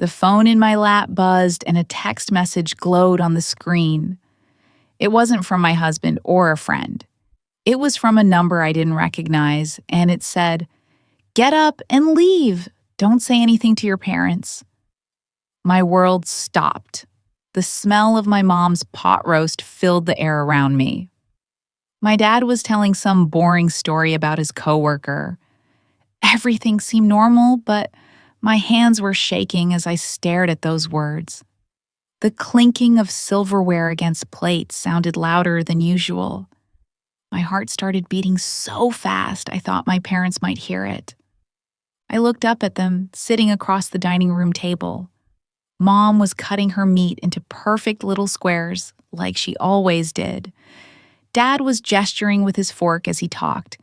The phone in my lap buzzed and a text message glowed on the screen. It wasn't from my husband or a friend. It was from a number I didn't recognize, and it said, "Get up and leave. Don't say anything to your parents." My world stopped. The smell of my mom's pot roast filled the air around me. My dad was telling some boring story about his coworker. Everything seemed normal, but my hands were shaking as I stared at those words. The clinking of silverware against plates sounded louder than usual. My heart started beating so fast I thought my parents might hear it. I looked up at them, sitting across the dining room table. Mom was cutting her meat into perfect little squares, like she always did. Dad was gesturing with his fork as he talked.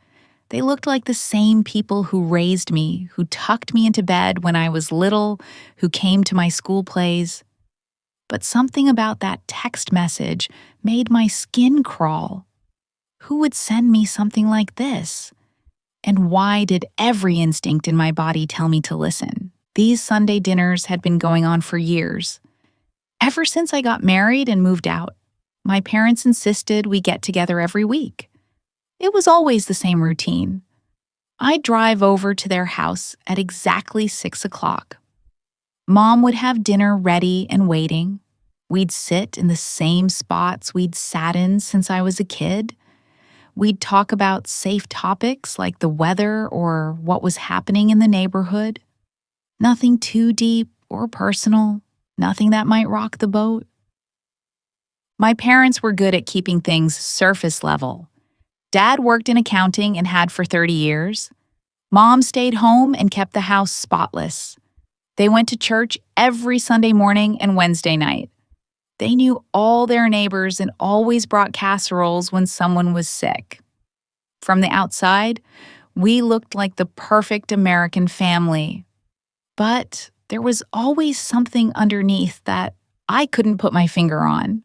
They looked like the same people who raised me, who tucked me into bed when I was little, who came to my school plays. But something about that text message made my skin crawl. Who would send me something like this? And why did every instinct in my body tell me to listen? These Sunday dinners had been going on for years. Ever since I got married and moved out, my parents insisted we get together every week. It was always the same routine. I'd drive over to their house at exactly 6 o'clock. Mom would have dinner ready and waiting. We'd sit in the same spots we'd sat in since I was a kid. We'd talk about safe topics like the weather or what was happening in the neighborhood. Nothing too deep or personal, nothing that might rock the boat. My parents were good at keeping things surface level. Dad worked in accounting and had for 30 years. Mom stayed home and kept the house spotless. They went to church every Sunday morning and Wednesday night. They knew all their neighbors and always brought casseroles when someone was sick. From the outside, we looked like the perfect American family. But there was always something underneath that I couldn't put my finger on.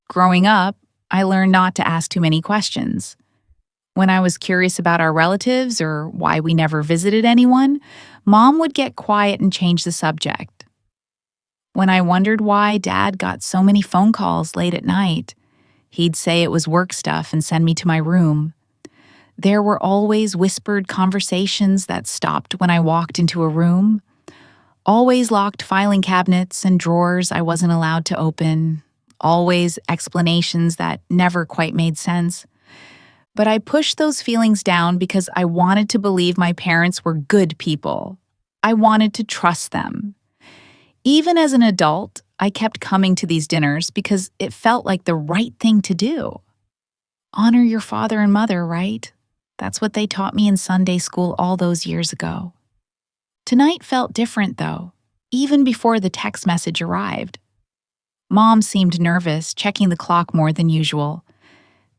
Growing up, I learned not to ask too many questions. When I was curious about our relatives or why we never visited anyone, Mom would get quiet and change the subject. When I wondered why Dad got so many phone calls late at night, he'd say it was work stuff and send me to my room. There were always whispered conversations that stopped when I walked into a room, always locked filing cabinets and drawers I wasn't allowed to open, always explanations that never quite made sense. But I pushed those feelings down because I wanted to believe my parents were good people. I wanted to trust them. Even as an adult, I kept coming to these dinners because it felt like the right thing to do. Honor your father and mother, right? That's what they taught me in Sunday school all those years ago. Tonight felt different, though, even before the text message arrived. Mom seemed nervous, checking the clock more than usual.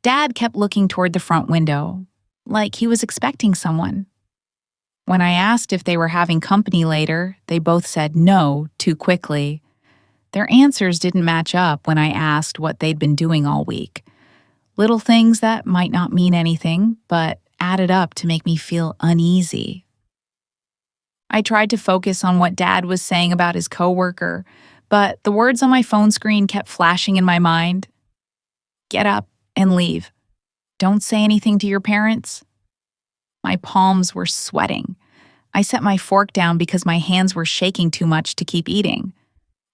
Dad kept looking toward the front window, like he was expecting someone. When I asked if they were having company later, they both said no too quickly. Their answers didn't match up when I asked what they'd been doing all week. Little things that might not mean anything, but added up to make me feel uneasy. I tried to focus on what Dad was saying about his coworker, but the words on my phone screen kept flashing in my mind. Get up and leave. Don't say anything to your parents. My palms were sweating. I set my fork down because my hands were shaking too much to keep eating.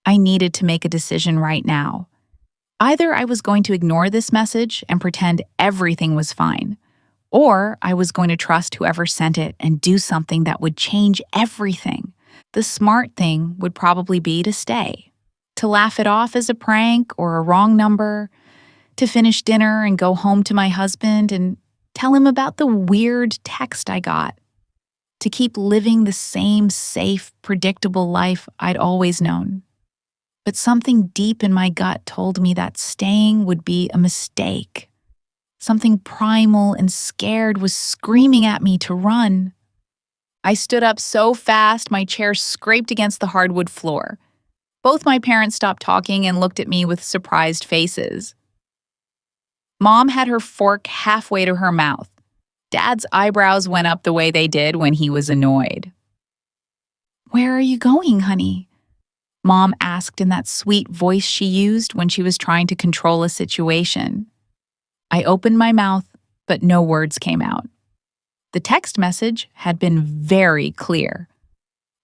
I needed to make a decision right now. Either I was going to ignore this message and pretend everything was fine, or I was going to trust whoever sent it and do something that would change everything. The smart thing would probably be to stay, to laugh it off as a prank or a wrong number, to finish dinner and go home to my husband and tell him about the weird text I got, to keep living the same safe, predictable life I'd always known. But something deep in my gut told me that staying would be a mistake. Something primal and scared was screaming at me to run. I stood up so fast my chair scraped against the hardwood floor. Both my parents stopped talking and looked at me with surprised faces. Mom had her fork halfway to her mouth. Dad's eyebrows went up the way they did when he was annoyed. "Where are you going, honey?" Mom asked in that sweet voice she used when she was trying to control a situation. I opened my mouth, but no words came out. The text message had been very clear.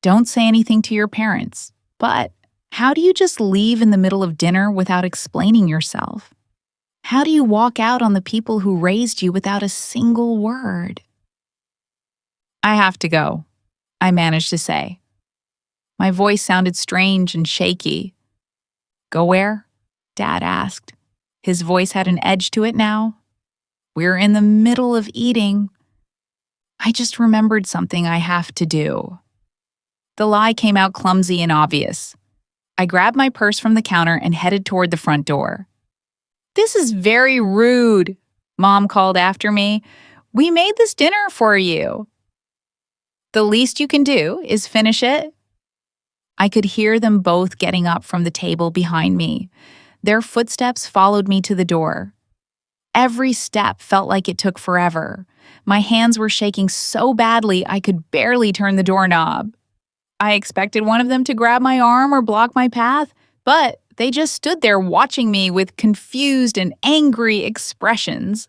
Don't say anything to your parents. But how do you just leave in the middle of dinner without explaining yourself? How do you walk out on the people who raised you without a single word? I have to go, I managed to say. My voice sounded strange and shaky. Go where? Dad asked. His voice had an edge to it now. We're in the middle of eating. I just remembered something I have to do. The lie came out clumsy and obvious. I grabbed my purse from the counter and headed toward the front door. This is very rude, Mom called after me. We made this dinner for you. The least you can do is finish it. I could hear them both getting up from the table behind me. Their footsteps followed me to the door. Every step felt like it took forever. My hands were shaking so badly I could barely turn the doorknob. I expected one of them to grab my arm or block my path, but they just stood there watching me with confused and angry expressions.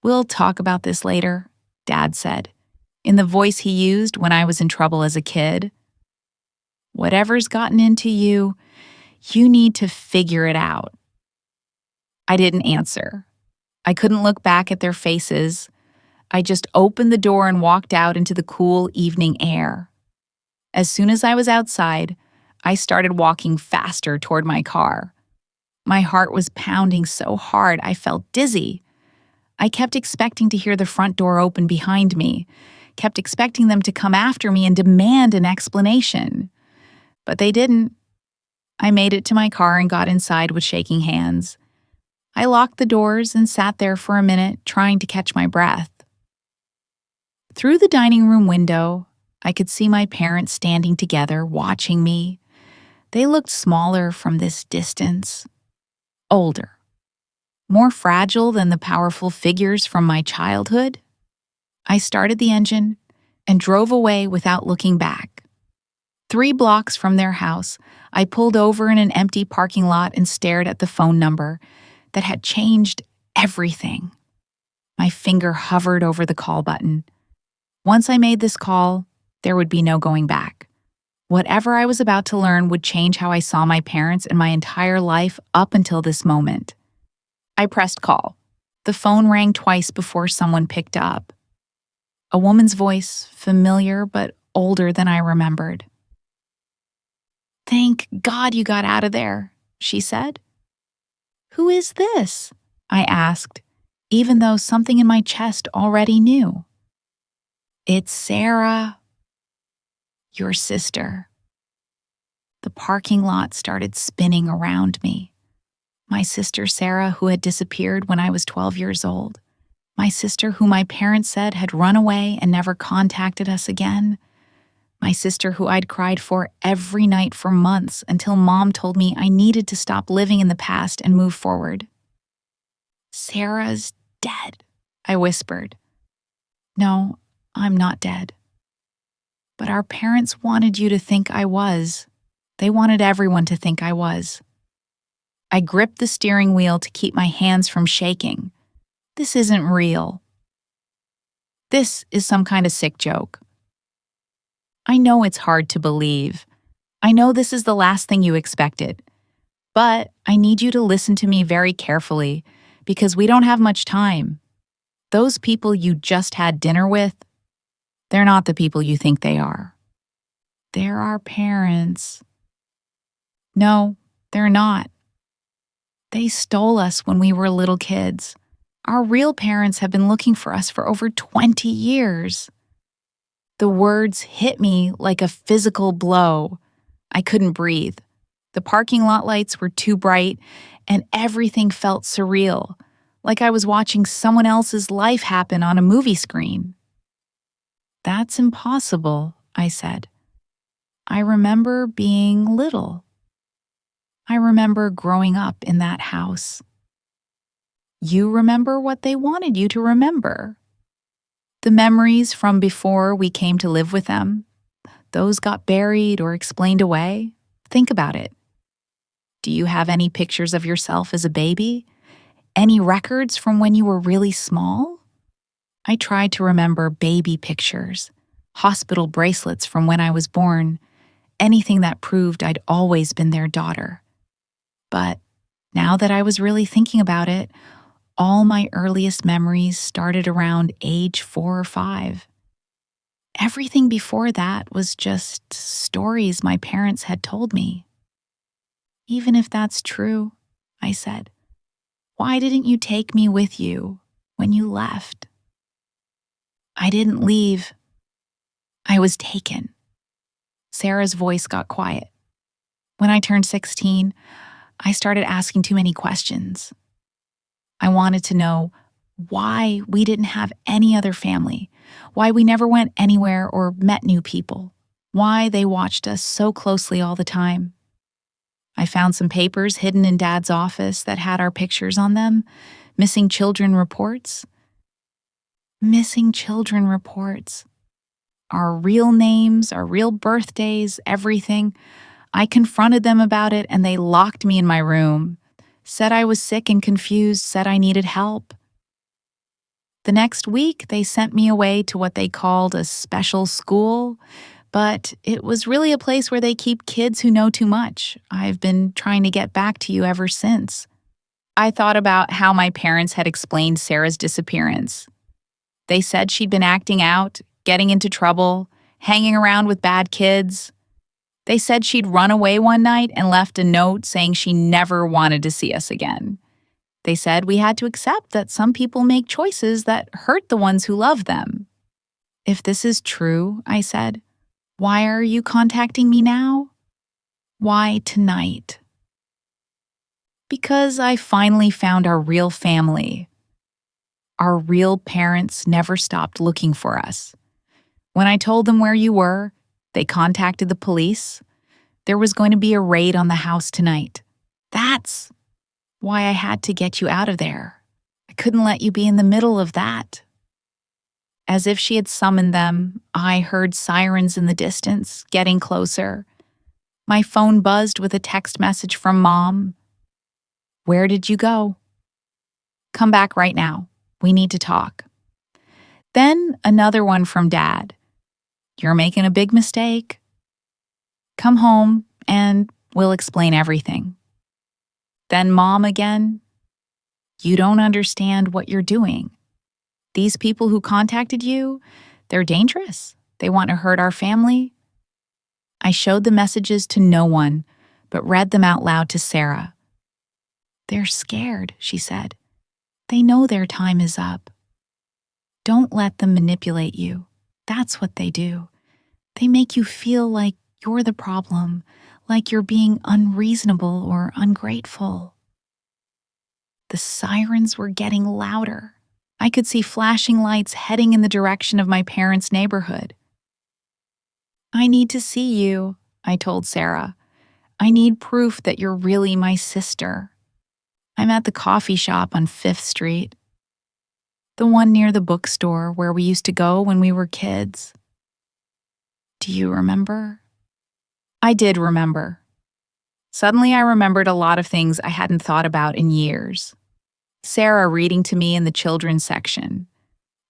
We'll talk about this later, Dad said, in the voice he used when I was in trouble as a kid. Whatever's gotten into you, you need to figure it out. I didn't answer. I couldn't look back at their faces. I just opened the door and walked out into the cool evening air. As soon as I was outside, I started walking faster toward my car. My heart was pounding so hard I felt dizzy. I kept expecting to hear the front door open behind me, kept expecting them to come after me and demand an explanation. But they didn't. I made it to my car and got inside with shaking hands. I locked the doors and sat there for a minute, trying to catch my breath. Through the dining room window, I could see my parents standing together, watching me. They looked smaller from this distance, older, more fragile than the powerful figures from my childhood. I started the engine and drove away without looking back. 3 blocks from their house, I pulled over in an empty parking lot and stared at the phone number that had changed everything. My finger hovered over the call button. Once I made this call, there would be no going back. Whatever I was about to learn would change how I saw my parents and my entire life up until this moment. I pressed call. The phone rang twice before someone picked up. A woman's voice, familiar but older than I remembered. "Thank God you got out of there," she said. "Who is this?" I asked, even though something in my chest already knew. "It's Sarah, your sister." The parking lot started spinning around me. My sister Sarah, who had disappeared when I was 12 years old. My sister who my parents said had run away and never contacted us again. My sister who I'd cried for every night for months until Mom told me I needed to stop living in the past and move forward. "Sarah's dead," I whispered. "No, I'm not dead. But our parents wanted you to think I was. They wanted everyone to think I was." I gripped the steering wheel to keep my hands from shaking. This isn't real. This is some kind of sick joke. I know it's hard to believe. I know this is the last thing you expected. But I need you to listen to me very carefully because we don't have much time. Those people you just had dinner with, they're not the people you think they are. They're our parents. No, they're not. They stole us when we were little kids. Our real parents have been looking for us for over 20 years. The words hit me like a physical blow. I couldn't breathe. The parking lot lights were too bright, and everything felt surreal, like I was watching someone else's life happen on a movie screen. "That's impossible," I said. "I remember being little. I remember growing up in that house. You remember what they wanted you to remember. The memories from before we came to live with them, those got buried or explained away. Think about it. Do you have any pictures of yourself as a baby? Any records from when you were really small? I tried to remember baby pictures, hospital bracelets from when I was born, anything that proved I'd always been their daughter. But now that I was really thinking about it, all my earliest memories started around age 4 or 5. Everything before that was just stories my parents had told me. Even if that's true, I said, why didn't you take me with you when you left? I didn't leave. I was taken. Sarah's voice got quiet. When I turned 16, I started asking too many questions. I wanted to know why we didn't have any other family, why we never went anywhere or met new people, why they watched us so closely all the time. I found some papers hidden in Dad's office that had our pictures on them, missing children reports. Missing children reports. Our real names, our real birthdays, everything. I confronted them about it and they locked me in my room, said I was sick and confused, said I needed help. The next week, they sent me away to what they called a special school, but it was really a place where they keep kids who know too much. I've been trying to get back to you ever since. I thought about how my parents had explained Sarah's disappearance. They said she'd been acting out, getting into trouble, hanging around with bad kids. They said she'd run away one night and left a note saying she never wanted to see us again. They said we had to accept that some people make choices that hurt the ones who love them. If this is true, I said, why are you contacting me now? Why tonight? Because I finally found our real family. Our real parents never stopped looking for us. When I told them where you were, they contacted the police. There was going to be a raid on the house tonight. That's why I had to get you out of there. I couldn't let you be in the middle of that. As if she had summoned them, I heard sirens in the distance, getting closer. My phone buzzed with a text message from Mom. Where did you go? Come back right now. We need to talk. Then another one from Dad. You're making a big mistake. Come home and we'll explain everything. Then Mom again. You don't understand what you're doing. These people who contacted you, they're dangerous. They want to hurt our family. I showed the messages to no one, but read them out loud to Sarah. They're scared, she said. They know their time is up. Don't let them manipulate you. That's what they do. They make you feel like you're the problem, like you're being unreasonable or ungrateful. The sirens were getting louder. I could see flashing lights heading in the direction of my parents' neighborhood. I need to see you, I told Sarah. I need proof that you're really my sister. I'm at the coffee shop on 5th Street, the one near the bookstore where we used to go when we were kids. Do you remember? I did remember. Suddenly I remembered a lot of things I hadn't thought about in years. Sarah reading to me in the children's section.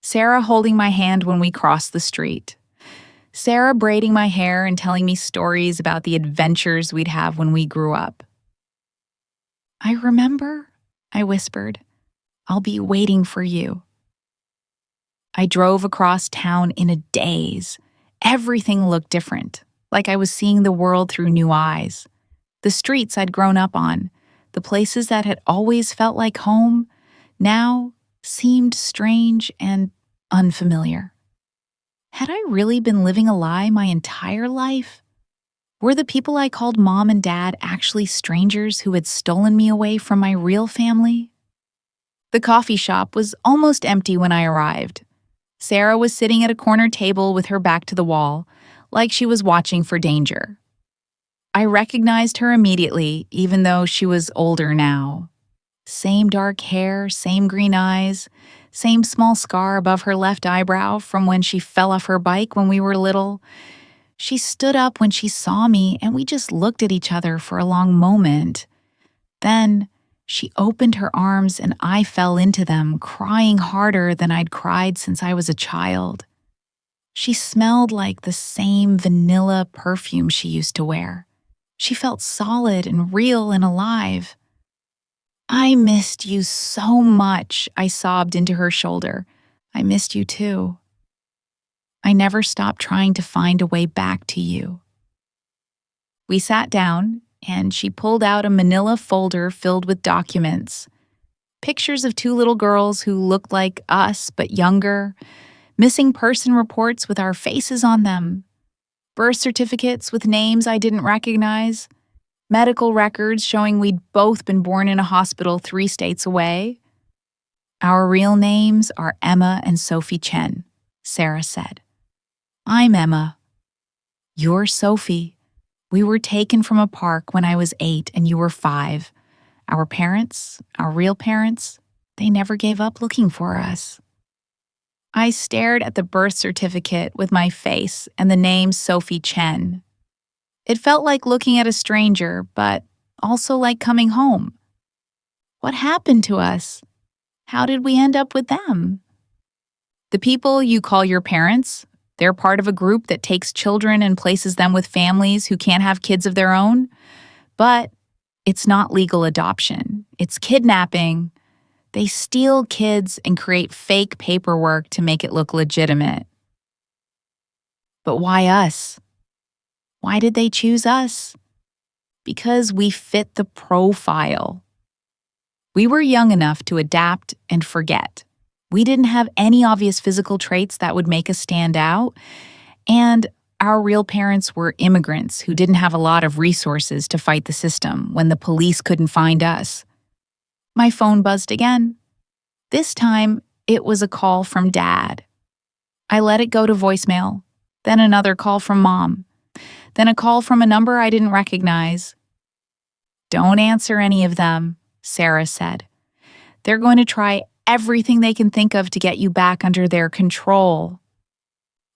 Sarah holding my hand when we crossed the street. Sarah braiding my hair and telling me stories about the adventures we'd have when we grew up. I remember, I whispered. I'll be waiting for you. I drove across town in a daze. Everything looked different, like I was seeing the world through new eyes. The streets I'd grown up on, the places that had always felt like home, now seemed strange and unfamiliar. Had I really been living a lie my entire life? Were the people I called Mom and Dad actually strangers who had stolen me away from my real family? The coffee shop was almost empty when I arrived. Sarah was sitting at a corner table with her back to the wall, like she was watching for danger. I recognized her immediately, even though she was older now. Same dark hair, same green eyes, same small scar above her left eyebrow from when she fell off her bike when we were little. She stood up when she saw me, and we just looked at each other for a long moment. Then she opened her arms, and I fell into them, crying harder than I'd cried since I was a child. She smelled like the same vanilla perfume she used to wear. She felt solid and real and alive. I missed you so much, I sobbed into her shoulder. I missed you too. I never stopped trying to find a way back to you. We sat down, and she pulled out a manila folder filled with documents. Pictures of two little girls who looked like us but younger, missing person reports with our faces on them, birth certificates with names I didn't recognize, medical records showing we'd both been born in a hospital 3 states away. Our real names are Emma and Sophie Chen, Sarah said. I'm Emma. You're Sophie. We were taken from a park when I was 8 and you were 5. Our parents, our real parents, they never gave up looking for us. I stared at the birth certificate with my face and the name Sophie Chen. It felt like looking at a stranger, but also like coming home. What happened to us? How did we end up with them? The people you call your parents, they're part of a group that takes children and places them with families who can't have kids of their own. But it's not legal adoption. It's kidnapping. They steal kids and create fake paperwork to make it look legitimate. But why us? Why did they choose us? Because we fit the profile. We were young enough to adapt and forget. We didn't have any obvious physical traits that would make us stand out, and our real parents were immigrants who didn't have a lot of resources to fight the system when the police couldn't find us. My phone buzzed again. This time, it was a call from Dad. I let it go to voicemail, then another call from Mom, then a call from a number I didn't recognize. Don't answer any of them, Sarah said. They're going to try everything they can think of to get you back under their control.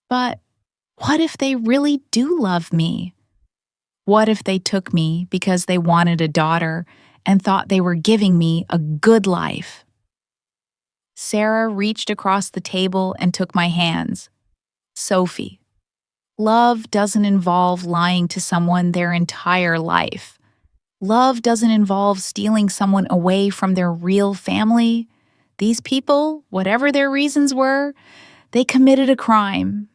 But what if they really do love me? What if they took me because they wanted a daughter and thought they were giving me a good life? Sarah reached across the table and took my hands. Sophie, love doesn't involve lying to someone their entire life. Love doesn't involve stealing someone away from their real family. These people, whatever their reasons were, they committed a crime.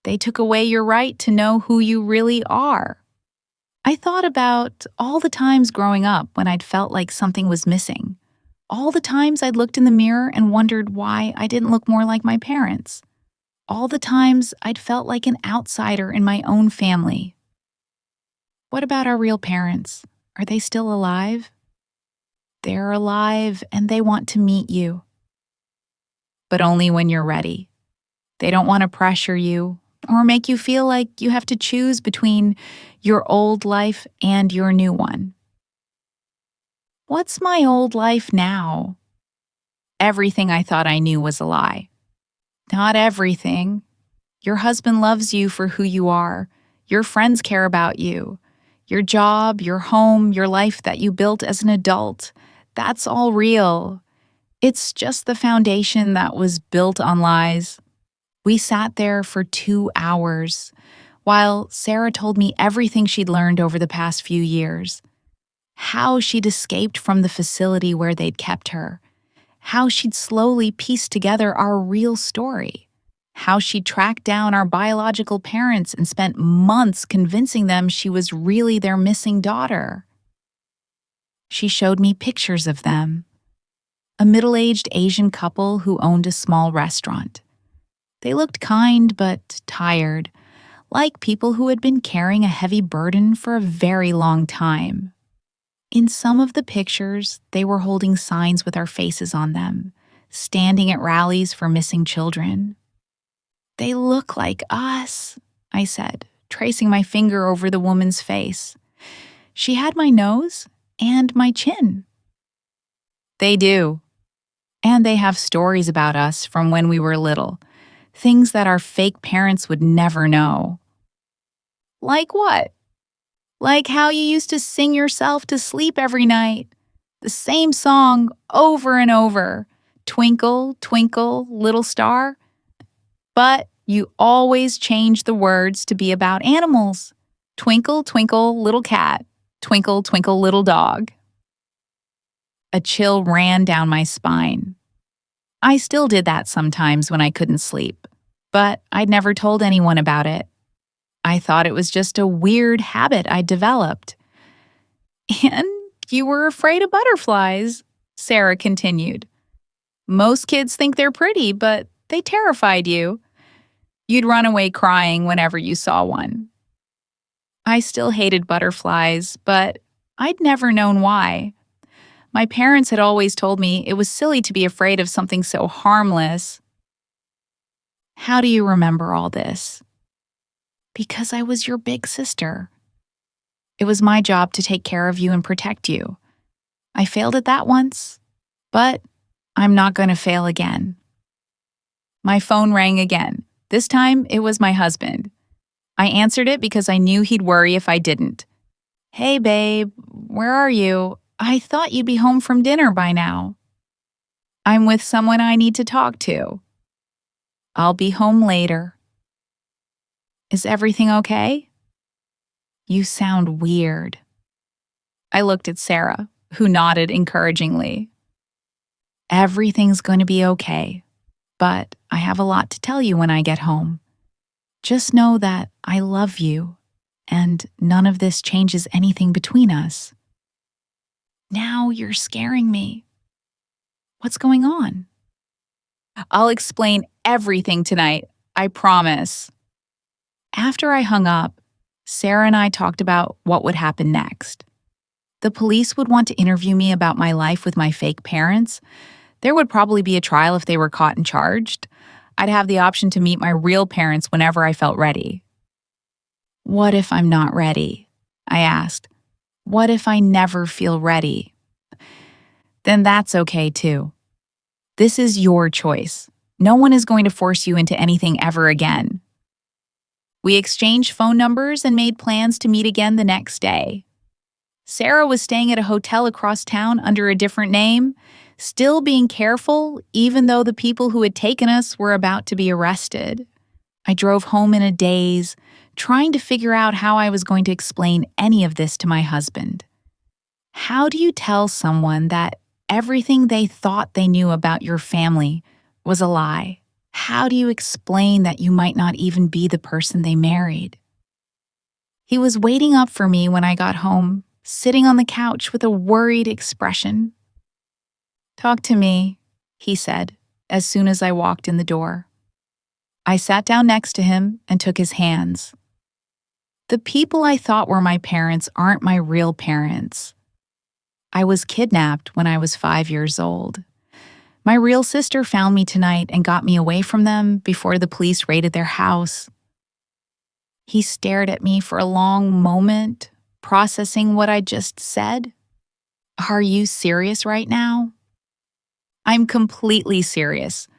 They took away your right to know who you really are. I thought about all the times growing up when I'd felt like something was missing. All the times I'd looked in the mirror and wondered why I didn't look more like my parents. All the times I'd felt like an outsider in my own family. What about our real parents? Are they still alive? They're alive and they want to meet you. But only when you're ready. They don't want to pressure you or make you feel like you have to choose between your old life and your new one. What's my old life now? Everything I thought I knew was a lie. Not everything. Your husband loves you for who you are. Your friends care about you. Your job, your home, your life that you built as an adult. That's all real. It's just the foundation that was built on lies. We sat there for 2 hours while Sarah told me everything she'd learned over the past few years. How she'd escaped from the facility where they'd kept her. How she'd slowly pieced together our real story. How she tracked down our biological parents and spent months convincing them she was really their missing daughter. She showed me pictures of them. A middle-aged Asian couple who owned a small restaurant. They looked kind but tired, like people who had been carrying a heavy burden for a very long time. In some of the pictures, they were holding signs with our faces on them, standing at rallies for missing children. They look like us, I said, tracing my finger over the woman's face. She had my nose and my chin. They do. And they have stories about us from when we were little, things that our fake parents would never know. Like what? Like how you used to sing yourself to sleep every night. The same song over and over. Twinkle, twinkle, little star. But you always change the words to be about animals. Twinkle, twinkle, little cat. Twinkle, twinkle, little dog. A chill ran down my spine. I still did that sometimes when I couldn't sleep, but I'd never told anyone about it. I thought it was just a weird habit I'd developed. And you were afraid of butterflies, Sarah continued. Most kids think they're pretty, but they terrified you. You'd run away crying whenever you saw one. I still hated butterflies, but I'd never known why. My parents had always told me it was silly to be afraid of something so harmless. How do you remember all this? Because I was your big sister. It was my job to take care of you and protect you. I failed at that once, but I'm not going to fail again. My phone rang again. This time, it was my husband. I answered it because I knew he'd worry if I didn't. Hey, babe, where are you? I thought you'd be home from dinner by now. I'm with someone I need to talk to. I'll be home later. Is everything okay? You sound weird. I looked at Sarah, who nodded encouragingly. Everything's going to be okay, but I have a lot to tell you when I get home. Just know that I love you, and none of this changes anything between us. Now you're scaring me. What's going on? I'll explain everything tonight, I promise. After I hung up, Sarah and I talked about what would happen next. The police would want to interview me about my life with my fake parents. There would probably be a trial if they were caught and charged. I'd have the option to meet my real parents whenever I felt ready. What if I'm not ready? I asked. What if I never feel ready? Then that's okay too. This is your choice. No one is going to force you into anything ever again. We exchanged phone numbers and made plans to meet again the next day. Sarah was staying at a hotel across town under a different name, still being careful even though the people who had taken us were about to be arrested. I drove home in a daze, trying to figure out how I was going to explain any of this to my husband. How do you tell someone that everything they thought they knew about your family was a lie? How do you explain that you might not even be the person they married? He was waiting up for me when I got home, sitting on the couch with a worried expression. Talk to me, he said, as soon as I walked in the door. I sat down next to him and took his hands. The people I thought were my parents aren't my real parents. I was kidnapped when I was 5 years old. My real sister found me tonight and got me away from them before the police raided their house. He stared at me for a long moment, processing what I just said. Are you serious right now? I'm completely serious.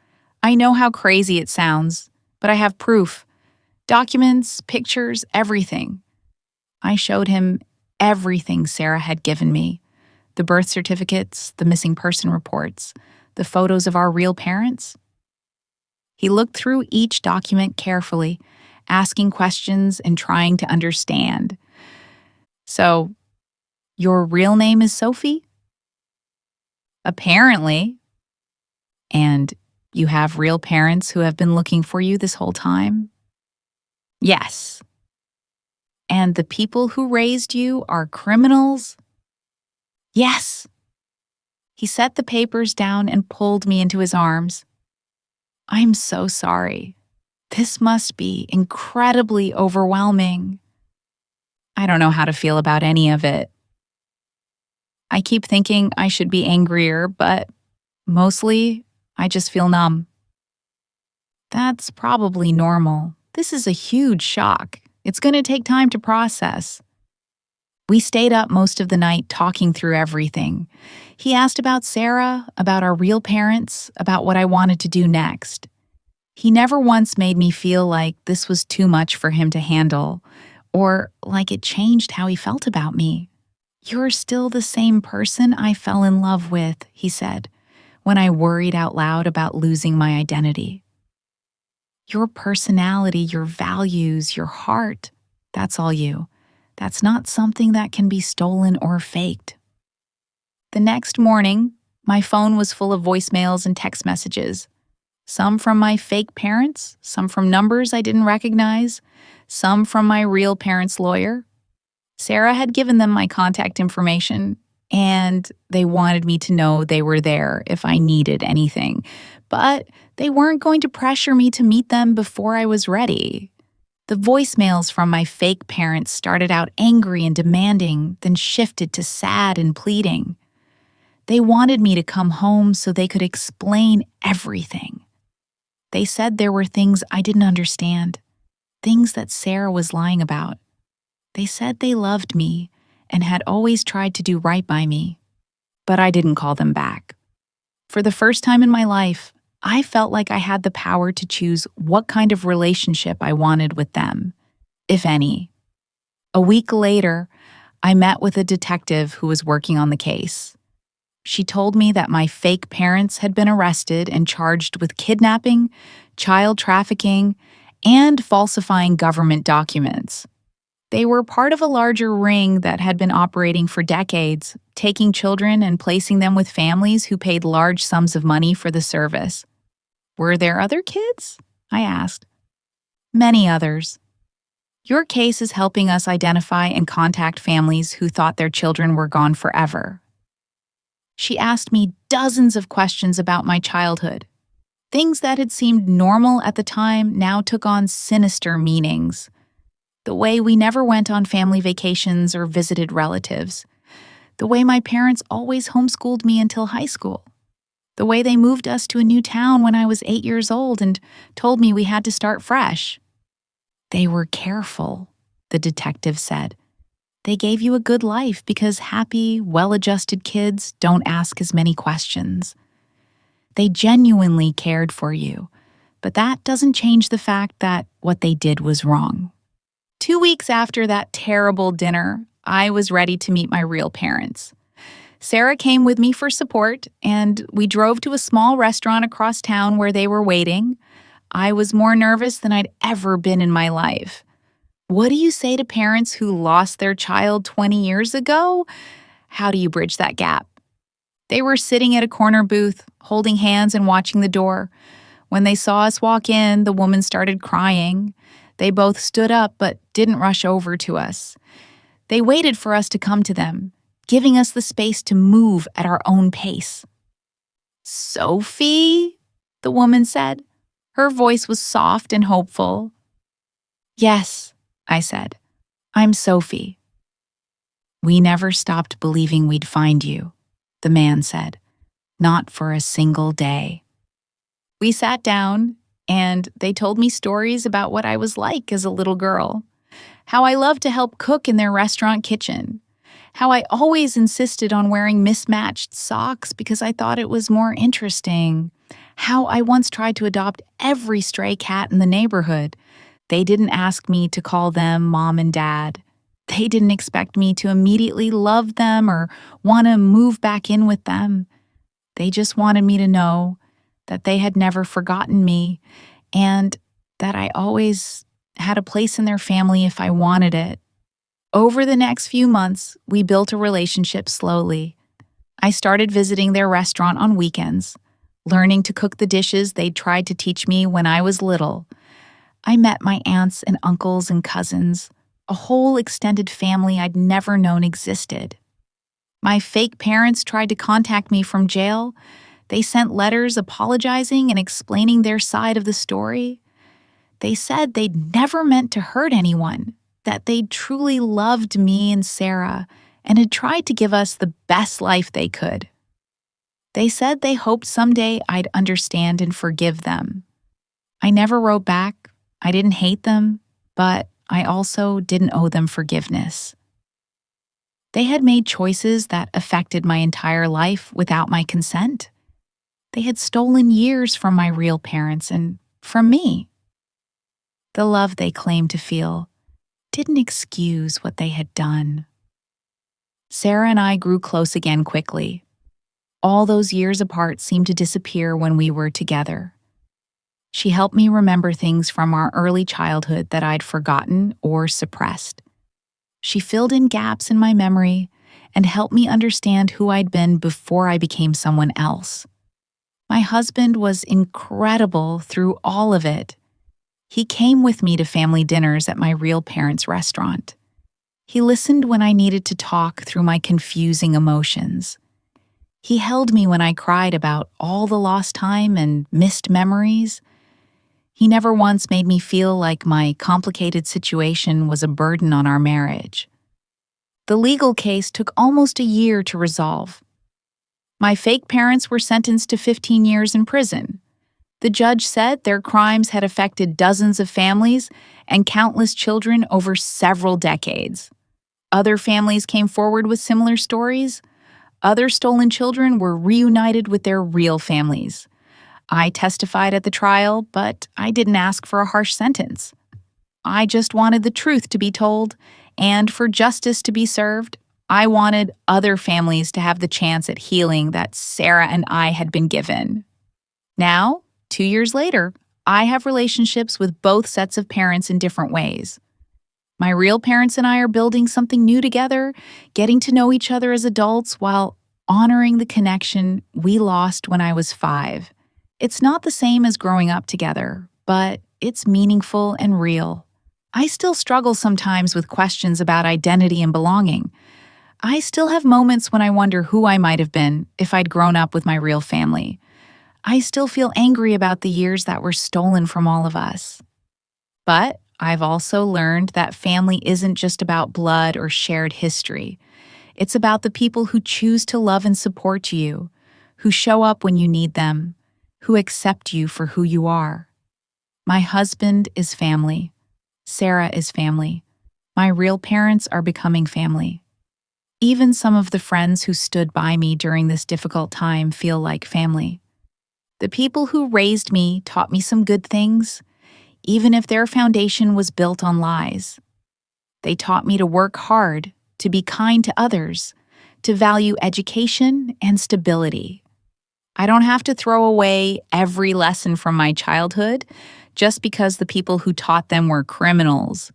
I know how crazy it sounds, but I have proof. Documents, pictures, everything. I showed him everything Sarah had given me. The birth certificates, the missing person reports, the photos of our real parents. He looked through each document carefully, asking questions and trying to understand. So, your real name is Sophie? Apparently. And you have real parents who have been looking for you this whole time? Yes. And the people who raised you are criminals? Yes. He set the papers down and pulled me into his arms. I'm so sorry. This must be incredibly overwhelming. I don't know how to feel about any of it. I keep thinking I should be angrier, but mostly I just feel numb. That's probably normal. This is a huge shock. It's going to take time to process. We stayed up most of the night talking through everything. He asked about Sarah, about our real parents, about what I wanted to do next. He never once made me feel like this was too much for him to handle, or like it changed how he felt about me. "You're still the same person I fell in love with," he said, when I worried out loud about losing my identity. "Your personality, your values, your heart, that's all you. That's not something that can be stolen or faked." The next morning, my phone was full of voicemails and text messages. Some from my fake parents, some from numbers I didn't recognize, some from my real parents' lawyer. Sarah had given them my contact information, and they wanted me to know they were there if I needed anything. But they weren't going to pressure me to meet them before I was ready. The voicemails from my fake parents started out angry and demanding, then shifted to sad and pleading. They wanted me to come home so they could explain everything. They said there were things I didn't understand, things that Sarah was lying about. They said they loved me and had always tried to do right by me, but I didn't call them back. For the first time in my life, I felt like I had the power to choose what kind of relationship I wanted with them, if any. A week later, I met with a detective who was working on the case. She told me that my fake parents had been arrested and charged with kidnapping, child trafficking, and falsifying government documents. They were part of a larger ring that had been operating for decades, taking children and placing them with families who paid large sums of money for the service. "Were there other kids?" I asked. "Many others. Your case is helping us identify and contact families who thought their children were gone forever." She asked me dozens of questions about my childhood. Things that had seemed normal at the time now took on sinister meanings. The way we never went on family vacations or visited relatives. The way my parents always homeschooled me until high school. The way they moved us to a new town when I was 8 years old and told me we had to start fresh. "They were careful," the detective said. "They gave you a good life because happy, well-adjusted kids don't ask as many questions. They genuinely cared for you, but that doesn't change the fact that what they did was wrong." 2 weeks after that terrible dinner, I was ready to meet my real parents. Sarah came with me for support, and we drove to a small restaurant across town where they were waiting. I was more nervous than I'd ever been in my life. What do you say to parents who lost their child 20 years ago? How do you bridge that gap? They were sitting at a corner booth, holding hands and watching the door. When they saw us walk in, the woman started crying. They both stood up but didn't rush over to us. They waited for us to come to them, giving us the space to move at our own pace. "Sophie?" the woman said. Her voice was soft and hopeful. "Yes," I said. "I'm Sophie." "We never stopped believing we'd find you," the man said. "Not for a single day." We sat down, and they told me stories about what I was like as a little girl. How I loved to help cook in their restaurant kitchen. How I always insisted on wearing mismatched socks because I thought it was more interesting. How I once tried to adopt every stray cat in the neighborhood. They didn't ask me to call them mom and dad. They didn't expect me to immediately love them or want to move back in with them. They just wanted me to know that they had never forgotten me and that I always had a place in their family if I wanted it. Over the next few months, we built a relationship slowly. I started visiting their restaurant on weekends, learning to cook the dishes they'd tried to teach me when I was little. I met my aunts and uncles and cousins, a whole extended family I'd never known existed. My fake parents tried to contact me from jail. They sent letters apologizing and explaining their side of the story. They said they'd never meant to hurt anyone, that they'd truly loved me and Sarah and had tried to give us the best life they could. They said they hoped someday I'd understand and forgive them. I never wrote back. I didn't hate them, but I also didn't owe them forgiveness. They had made choices that affected my entire life without my consent. They had stolen years from my real parents and from me. The love they claimed to feel didn't excuse what they had done. Sarah and I grew close again quickly. All those years apart seemed to disappear when we were together. She helped me remember things from our early childhood that I'd forgotten or suppressed. She filled in gaps in my memory and helped me understand who I'd been before I became someone else. My husband was incredible through all of it. He came with me to family dinners at my real parents' restaurant. He listened when I needed to talk through my confusing emotions. He held me when I cried about all the lost time and missed memories. He never once made me feel like my complicated situation was a burden on our marriage. The legal case took almost a year to resolve. My fake parents were sentenced to 15 years in prison. The judge said their crimes had affected dozens of families and countless children over several decades. Other families came forward with similar stories. Other stolen children were reunited with their real families. I testified at the trial, but I didn't ask for a harsh sentence. I just wanted the truth to be told, and for justice to be served. I wanted other families to have the chance at healing that Sarah and I had been given. Now, 2 years later, I have relationships with both sets of parents in different ways. My real parents and I are building something new together, getting to know each other as adults while honoring the connection we lost when I was 5. It's not the same as growing up together, but it's meaningful and real. I still struggle sometimes with questions about identity and belonging. I still have moments when I wonder who I might have been if I'd grown up with my real family. I still feel angry about the years that were stolen from all of us. But I've also learned that family isn't just about blood or shared history. It's about the people who choose to love and support you, who show up when you need them, who accept you for who you are. My husband is family. Sarah is family. My real parents are becoming family. Even some of the friends who stood by me during this difficult time feel like family. The people who raised me taught me some good things, even if their foundation was built on lies. They taught me to work hard, to be kind to others, to value education and stability. I don't have to throw away every lesson from my childhood just because the people who taught them were criminals.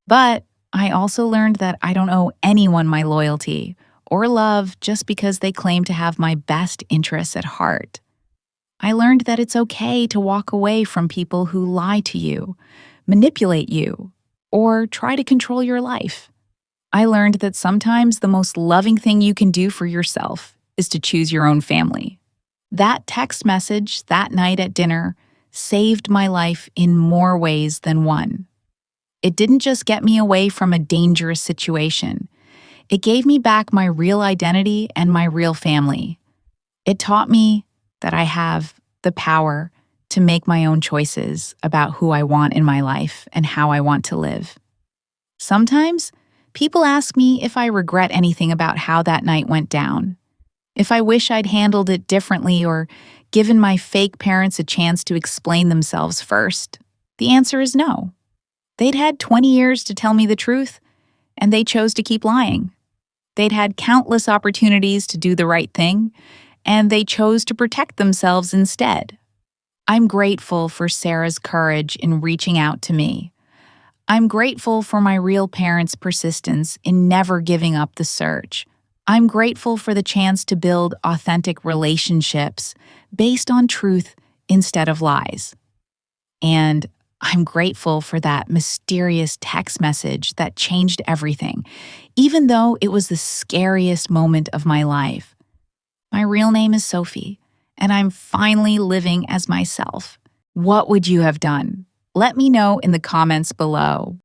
But I also learned that I don't owe anyone my loyalty or love just because they claim to have my best interests at heart. I learned that it's okay to walk away from people who lie to you, manipulate you, or try to control your life. I learned that sometimes the most loving thing you can do for yourself is to choose your own family. That text message that night at dinner saved my life in more ways than one. It didn't just get me away from a dangerous situation. It gave me back my real identity and my real family. It taught me that I have the power to make my own choices about who I want in my life and how I want to live. Sometimes, people ask me if I regret anything about how that night went down, if I wish I'd handled it differently or given my fake parents a chance to explain themselves first. The answer is no. They'd had 20 years to tell me the truth, and they chose to keep lying. They'd had countless opportunities to do the right thing, and they chose to protect themselves instead. I'm grateful for Sarah's courage in reaching out to me. I'm grateful for my real parents' persistence in never giving up the search. I'm grateful for the chance to build authentic relationships based on truth instead of lies. And I'm grateful for that mysterious text message that changed everything, even though it was the scariest moment of my life. My real name is Sophie, and I'm finally living as myself. What would you have done? Let me know in the comments below.